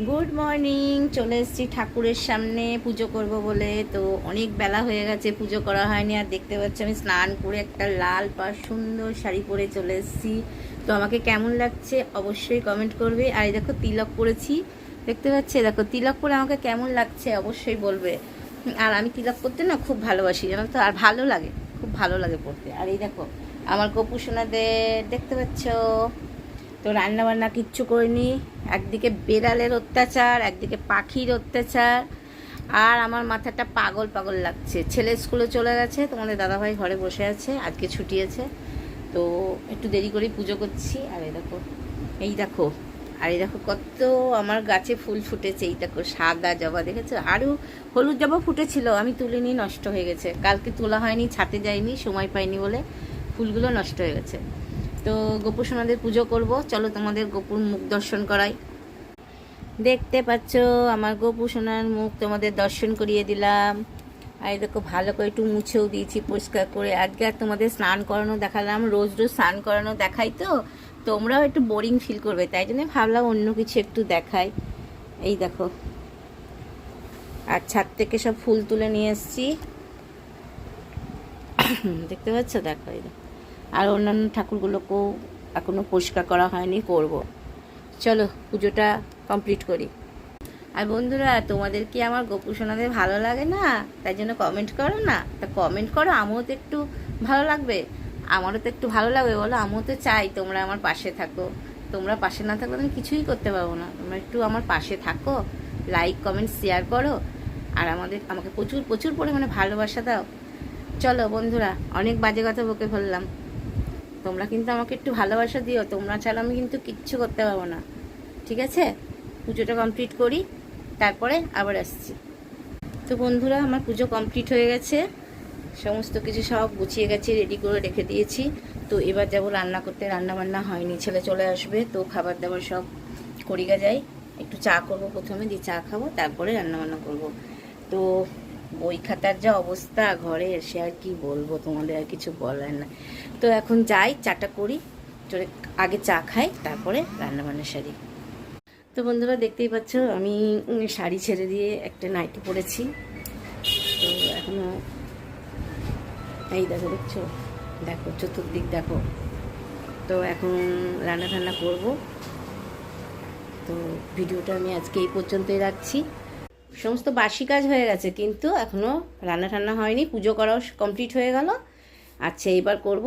Good morning. চলে এসেছি ঠাকুরের সামনে পুজো করব বলে। তো অনেক বেলা হয়ে গেছে, পুজো করা হয়নি। আর দেখতে পাচ্ছি আমি স্নান করে একটা লাল পাড় সুন্দর শাড়ি পরে চলে এসেছি। তো আমাকে কেমন লাগছে অবশ্যই কমেন্ট করবে। আর এই দেখো তিলক পরেছি, দেখতে পাচ্ছি, দেখো তিলক পরে আমাকে কেমন লাগছে অবশ্যই বলবে। আর আমি তিলক করতে না খুব ভালোবাসি, জানো তো, আর ভালো লাগে, খুব ভালো লাগে পড়তে। আর এই দেখো আমার গপু সোনাদের, দেখতে পাচ্ছ। তো রান্না বান্না কিচ্ছু করিনি। একদিকে বেড়ালের অত্যাচার, একদিকে পাখির অত্যাচার, আর আমার মাথাটা পাগল পাগল লাগছে। ছেলে স্কুলে চলে গেছে, তোমাদের দাদাভাই ঘরে বসে আছে, আজকে ছুটি আছে। তো একটু দেরি করেই পুজো করছি। আর এই দেখো, এই দেখো, আর এই দেখো কত আমার গাছে ফুল ফুটেছে। এই দেখো সাদা জবা, দেখেছো? আরও হলুদ জবা ফুটেছিল, আমি তুলিনি, নষ্ট হয়ে গেছে। কালকে তোলা হয়নি, ছাতে যাইনি, সময় পাইনি বলে ফুলগুলো নষ্ট হয়ে গেছে। তো গোপু সোনাদের পুজো করব, চলো তোমাদের গোপুর মুখ দর্শন করাই। দেখতে পাচ্ছ আমার গোপু সোনার মুখ তোমাদের দর্শন করিয়ে দিলাম। আর দেখো ভালো করে একটু মুছেও দিয়েছি পরিষ্কার করে। আজকে আর তোমাদের স্নান করানো দেখালাম, রোজ রোজ স্নান করানো দেখাই তো তোমরাও একটু বোরিং ফিল করবে, তাই জন্য ভাবলাম অন্য কিছু একটু দেখাই। এই দেখো, আর ছাদ থেকে সব ফুল তুলে নিয়ে এসেছি, দেখতে পাচ্ছ? দেখো, এই দেখো। আর অন্যান্য ঠাকুরগুলোকেও এখনও পরিষ্কার করা হয়নি, করব। চলো পুজোটা কমপ্লিট করি। আর বন্ধুরা, তোমাদের কি আমার গোপু সোনাদের ভালো লাগে না? তাই জন্য কমেন্ট করো না। তা কমেন্ট করো, আমিও তো একটু ভালো লাগবে, আমারও তো একটু ভালো লাগবে বলো। আমিও তো চাই তোমরা আমার পাশে থাকো। তোমরা পাশে না থাকলে আমি কিছুই করতে পারবো না। তোমরা একটু আমার পাশে থাকো, লাইক কমেন্ট শেয়ার করো, আর আমাকে প্রচুর প্রচুর পরিমাণে ভালোবাসা দাও। চলো বন্ধুরা, অনেক বাজে কথা বকে ফেললাম। তোমরা কিন্তু আমাকে একটু ভালোবাসা দিও, তোমরা ছাড়া আমি কিন্তু কিচ্ছু করতে পারবো না, ঠিক আছে? পুজোটা কমপ্লিট করি, তারপরে আবার আসছি। তো বন্ধুরা, আমার পুজো কমপ্লিট হয়ে গেছে, সমস্ত কিছু সব গুছিয়ে গেছে, রেডি করে রেখে দিয়েছি। তো এবার যাব রান্না করতে। রান্না বান্না হয়নি, ছেলে চলে আসবে, তো খাবার দাবার সব করিয়া যাই। একটু চা করব প্রথমে, দিয়ে চা খাবো, তারপরে রান্না বান্না করব। তো বই খাতার যা অবস্থা ঘরে, সে আর কি বলবো, তোমাদের আর কিছু বলার না। তো এখন যাই, চাটা করি, চলে আগে চা খাই, তারপরে রান্না বান্না সারি। তো বন্ধুরা, দেখতেই পাচ্ছ আমি শাড়ি ছেড়ে দিয়ে একটা নাইটি পরেছি। তো এখনো এই দেখো, দেখছো? দেখো চতুর্দিক দেখো। তো এখন রান্না ঠান্না করবো। তো ভিডিওটা আমি আজকে এই পর্যন্তই রাখছি। সমস্ত বাসি কাজ হয়ে গেছে, কিন্তু এখনও রান্না ঠান্না হয়নি। পুজো করাও কমপ্লিট হয়ে গেল। আচ্ছা, এইবার করব